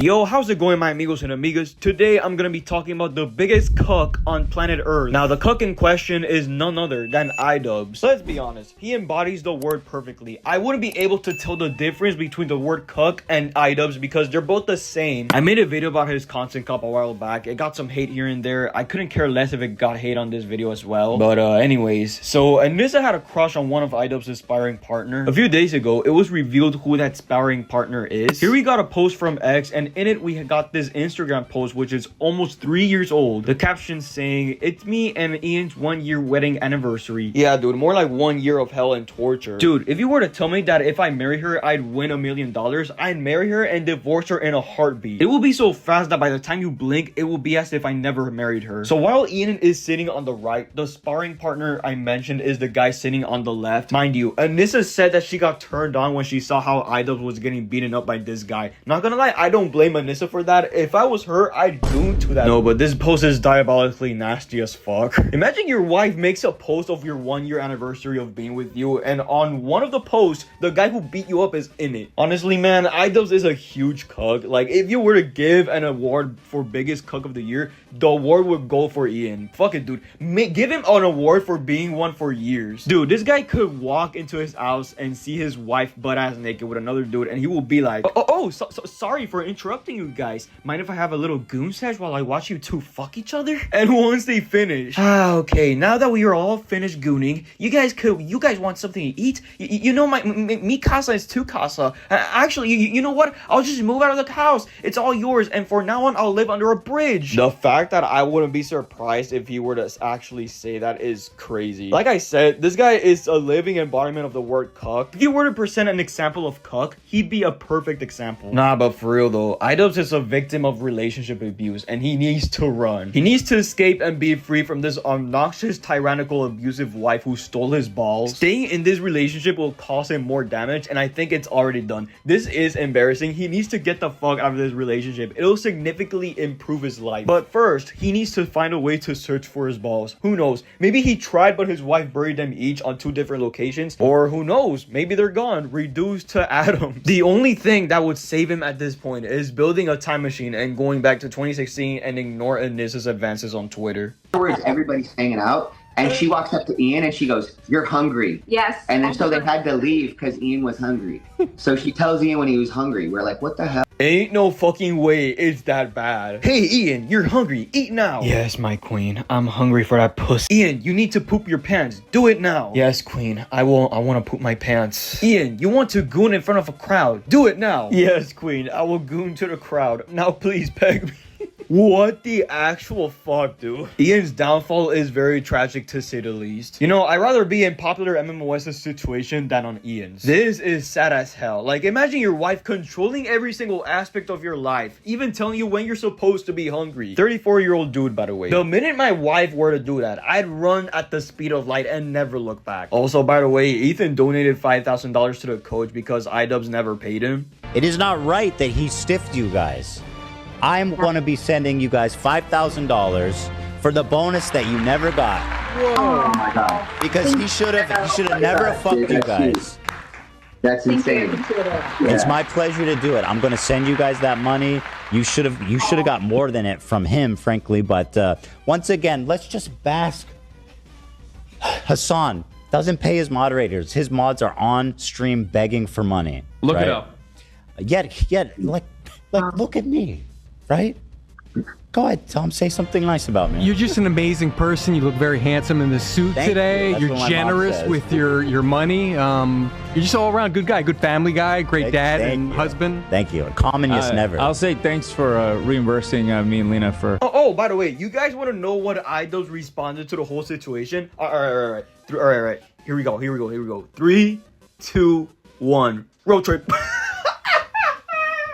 Yo, how's it going, my amigos and amigas? Today, I'm gonna be talking about the biggest cuck on planet Earth. Now, the cuck in question is none other than Idubbbz. Let's be honest, he embodies the word perfectly. I wouldn't be able to tell the difference between the word cuck and Idubbbz because they're both the same. I made a video about his content cop a while back. It got some hate here and there. I couldn't care less if it got hate on this video as well. But anyways, so Anissa had a crush on one of Idubbbz's sparring partner. A few days ago, it was revealed who that sparring partner is. Here we got a post from X, and in it we got this Instagram post which is almost 3 years old. The caption saying, "It's me and Ian's 1-year wedding anniversary." Yeah, dude, more like 1 year of hell and torture. Dude, if you were to tell me that if I marry her I'd win $1 million, I'd marry her and divorce her in a heartbeat. It will be so fast that by the time you blink it will be as if I never married her. So while Ian is sitting on the right, the sparring partner I mentioned is the guy sitting on the left. Mind you, Anissa said that she got turned on when she saw how Idubbbz was getting beaten up by this guy. Not gonna lie, I don't blame Anissa for that. If I was her, I'd goon to that. No, but this post is diabolically nasty as fuck. Imagine your wife makes a post of your 1-year anniversary of being with you, and on one of the posts, the guy who beat you up is in it. Honestly, man, Idubbbz is a huge cuck. Like, if you were to give an award for biggest cuck of the year, the award would go for Ian. Fuck it, dude. Give him an award for being one for years. Dude, this guy could walk into his house and see his wife butt-ass naked with another dude, and he will be like, sorry for interrupting you guys. Mind if I have a little goon sesh while I watch you two fuck each other? And once they finish, okay, now that we are all finished gooning, you guys want something to eat? You know, mi casa is tu casa. Actually, you know what? I'll just move out of the house. It's all yours, and for now on, I'll live under a bridge. The fact that I wouldn't be surprised if he were to actually say that is crazy. Like I said, this guy is a living embodiment of the word cuck. If you were to present an example of cuck, he'd be a perfect example. Nah, but for real though, Idubbbz is a victim of relationship abuse, and he needs to run. He needs to escape and be free from this obnoxious, tyrannical, abusive wife who stole his balls. Staying in this relationship will cause him more damage, and I think it's already done. This is embarrassing. He needs to get the fuck out of this relationship. It'll significantly improve his life. But first, he needs to find a way to search for his balls. Who knows? Maybe he tried, but his wife buried them each on 2 different locations. Or who knows? Maybe they're gone, reduced to atoms. The only thing that would save him at this point is building a time machine and going back to 2016 and ignore Anissa's advances on Twitter. Afterwards, everybody's hanging out, and she walks up to Ian and she goes, "You're hungry." Yes. And then so they had to leave because Ian was hungry. So she tells Ian when he was hungry. We're like, what the hell? Ain't no fucking way it's that bad. Hey, Ian, you're hungry. Eat now. Yes, my queen. I'm hungry for that pussy. Ian, you need to poop your pants. Do it now. Yes, queen. I want to poop my pants. Ian, you want to goon in front of a crowd. Do it now. Yes, queen. I will goon to the crowd. Now please peg me. What the actual fuck, dude? Ian's downfall is very tragic to say the least. You know, I'd rather be in popular MMOS's situation than on Ian's. This is sad as hell. Like, imagine your wife controlling every single aspect of your life, even telling you when you're supposed to be hungry. 34-year-old dude, by the way. The minute my wife were to do that, I'd run at the speed of light and never look back. Also, by the way, Ethan donated $5,000 to the coach because Idubbbz never paid him. It is not right that he stiffed you guys. I'm going to be sending you guys $5,000 for the bonus that you never got. Whoa. Oh my god. Because he should have never fucked you guys. That's insane. It's my pleasure to do it. I'm going to send you guys that money. You should have got more than it from him, frankly, but once again, let's just bask. Hassan doesn't pay his moderators. His mods are on stream begging for money. Look right? it up. Yet like look at me. Right? Go ahead, Tom. Say something nice about me. You're just an amazing person. You look very handsome in the suit today. You're generous with your money. You're just all around good guy, good family guy, great dad and husband. Thank you. Communist never. I'll say thanks for reimbursing me and Lena for. Oh, by the way, you guys want to know what Idubbbz responded to the whole situation? All right. Here we go. 3, 2, 1. Road trip.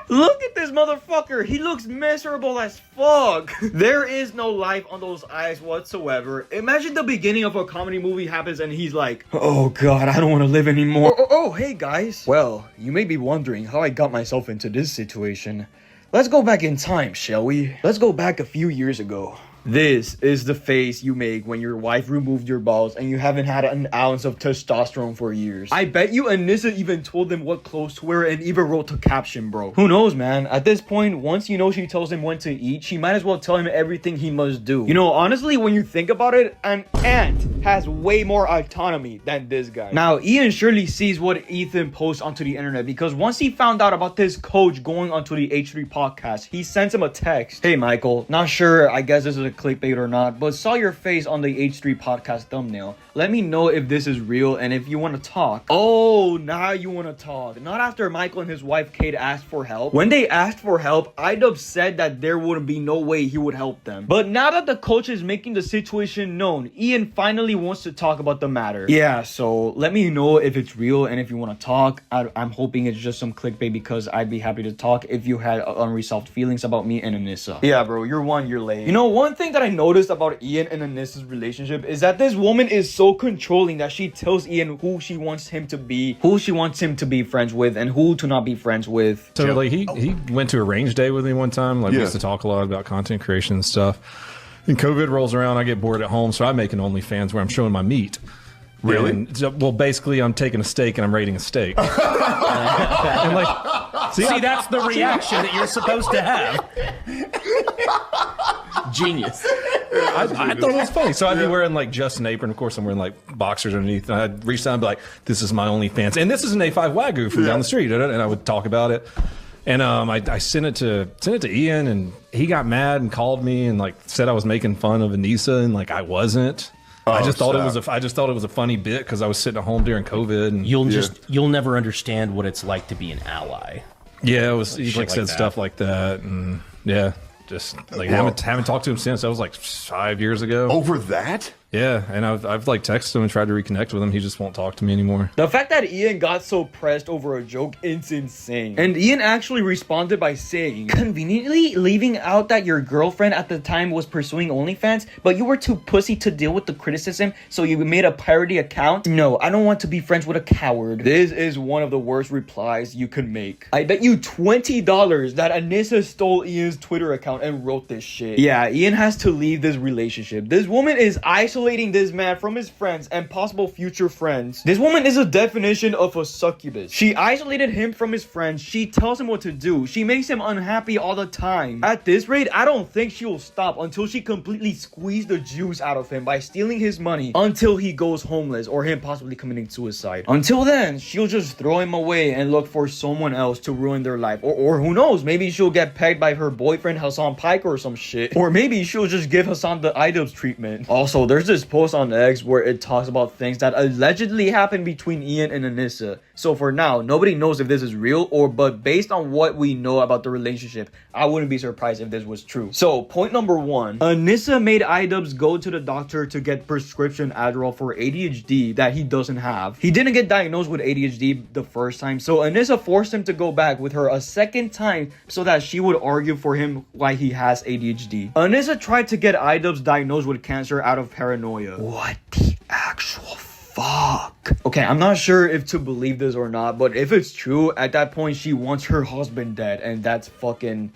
Look at this motherfucker. He looks miserable as fuck. There is no life on those eyes whatsoever. Imagine the beginning of a comedy movie happens and he's like, "Oh god, I don't want to live anymore." Oh, hey guys. Well, you may be wondering how I got myself into this situation. Let's go back in time, shall we? Let's go back a few years ago. This is the face you make when your wife removed your balls and you haven't had an ounce of testosterone for years. I bet you Anissa even told them what clothes to wear and even wrote the caption, bro. Who knows, man? At this point, once you know she tells him when to eat, she might as well tell him everything he must do. You know, honestly, when you think about it, an ant has way more autonomy than this guy. Now, Ian surely sees what Ethan posts onto the internet because once he found out about this coach going onto the H3 podcast, he sends him a text. Hey, Michael, not sure, I guess this is a clickbait or not, but saw your face on the H3 podcast thumbnail. Let me know if this is real and if you want to talk. Oh, now you want to talk. Not after Michael and his wife Kate asked for help. When they asked for help, Idubbbz said that there wouldn't be no way he would help them. But now that the coach is making the situation known, Ian finally wants to talk about the matter. Yeah, so let me know if it's real and if you want to talk. I'm hoping it's just some clickbait because I'd be happy to talk if you had unresolved feelings about me and Anissa. Yeah, bro, you're late. You know, one thing that I noticed about Ian and Anissa's relationship is that this woman is so controlling that she tells Ian who she wants him to be, who she wants him to be friends with, and who to not be friends with. So like he went to a range day with me one time. Like we used to talk a lot about content creation and stuff. And COVID rolls around, I get bored at home, so I make an OnlyFans where I'm showing my meat. Really? And, well, basically, I'm taking a steak and I'm rating a steak. And like, see, that's the reaction that you're supposed to have. Genius. I thought it was funny. So I'd be wearing like just an apron. Of course, I'm wearing like boxers underneath. And I'd reach down and be like, this is my OnlyFans. And this is an A5 Wagyu from down the street. And I would talk about it. And I sent it to Ian, and he got mad and called me and like said I was making fun of Anissa, and like I wasn't. I just thought it was a funny bit because I was sitting at home during COVID. And you'll never understand what it's like to be an ally. Yeah, it was he like said stuff like that, and yeah, just like haven't talked to him since. That was like 5 years ago. Over that? Yeah, and I've like texted him and tried to reconnect with him. He just won't talk to me anymore. The fact that Ian got so pressed over a joke is insane. And Ian actually responded by saying, conveniently leaving out that your girlfriend at the time was pursuing OnlyFans, but you were too pussy to deal with the criticism, so you made a parody account? No, I don't want to be friends with a coward. This is one of the worst replies you could make. I bet you $20 that Anissa stole Ian's Twitter account and wrote this shit. Yeah, Ian has to leave this relationship. This woman is isolating this man from his friends and possible future friends. This woman is a definition of a succubus. She isolated him from his friends. She tells him what to do. She makes him unhappy all the time. At this rate, I don't think she will stop until she completely squeezes the juice out of him by stealing his money until he goes homeless or him possibly committing suicide. Until then, she'll just throw him away and look for someone else to ruin their life. Or who knows, maybe she'll get pegged by her boyfriend Hassan Pike or some shit. Or maybe she'll just give Hassan the Idubbbz treatment. Also, there's this post on X where it talks about things that allegedly happened between Ian and Anissa. So for now, nobody knows if this is real but based on what we know about the relationship, I wouldn't be surprised if this was true. So point number one, Anissa made Idubbbz go to the doctor to get prescription Adderall for ADHD that he doesn't have. He didn't get diagnosed with ADHD the first time, so Anissa forced him to go back with her a second time so that she would argue for him why he has ADHD. Anissa tried to get Idubbbz diagnosed with cancer out of paranoia. What the actual fuck? Okay, I'm not sure if to believe this or not, but if it's true, at that point she wants her husband dead, and that's fucking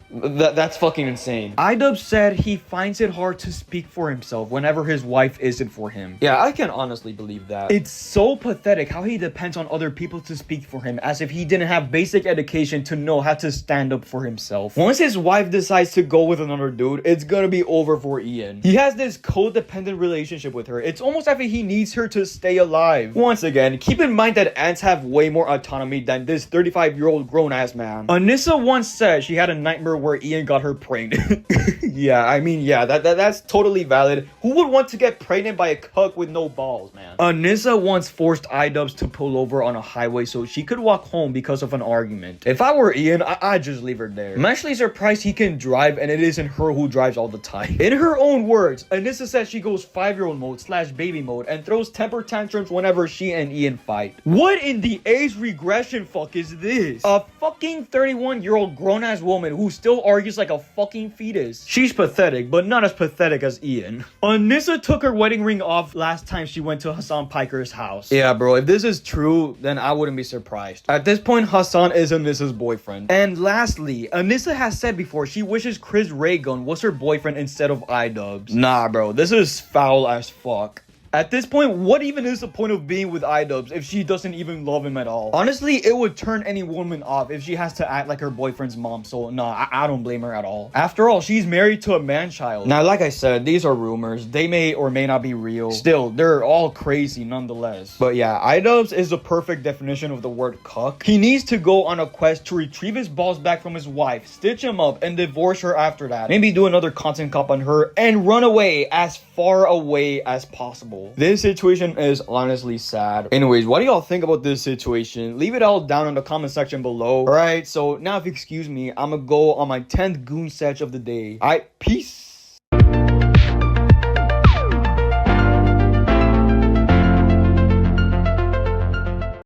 insane. Idubbbz said he finds it hard to speak for himself whenever his wife isn't for him. Yeah, I can honestly believe that. It's so pathetic how he depends on other people to speak for him as if he didn't have basic education to know how to stand up for himself. Once his wife decides to go with another dude, it's gonna be over for Ian. He has this codependent relationship with her. It's almost as if he needs her to stay alive. Once again, keep in mind that ants have way more autonomy than this 35-year-old grown-ass man. Anissa once said she had a nightmare where Ian got her pregnant. That's totally valid. Who would want to get pregnant by a cuck with no balls, man? Anissa once forced Idubbbz to pull over on a highway so she could walk home because of an argument. If I were Ian, I'd just leave her there. I'm actually surprised he can drive and it isn't her who drives all the time. In her own words, Anissa says she goes 5-year-old mode / baby mode and throws temper tantrums whenever she and Ian fight. What in the age regression fuck is this? A fucking 31-year-old grown-ass woman who still still argues like a fucking fetus. She's pathetic, but not as pathetic as Ian. Anissa took her wedding ring off last time she went to Hassan Piker's house. Yeah, bro, if this is true, then I wouldn't be surprised. At this point, Hassan is Anissa's boyfriend. And lastly, Anissa has said before she wishes Chris Raygun was her boyfriend instead of Idubbbz. Nah, bro, this is foul as fuck. At this point, what even is the point of being with Idubbbz if she doesn't even love him at all? Honestly, it would turn any woman off if she has to act like her boyfriend's mom, so nah, I don't blame her at all. After all, she's married to a man-child. Now, like I said, these are rumors. They may or may not be real. Still, they're all crazy nonetheless. But yeah, Idubbbz is the perfect definition of the word cuck. He needs to go on a quest to retrieve his balls back from his wife, stitch him up, and divorce her after that. Maybe do another content cop on her, and run away as far away as possible. This situation is honestly sad. Anyways, what do y'all think about this situation? Leave it all down in the comment section below. Alright, so now if you excuse me, I'm gonna go on my 10th goon search of the day. Alright, peace.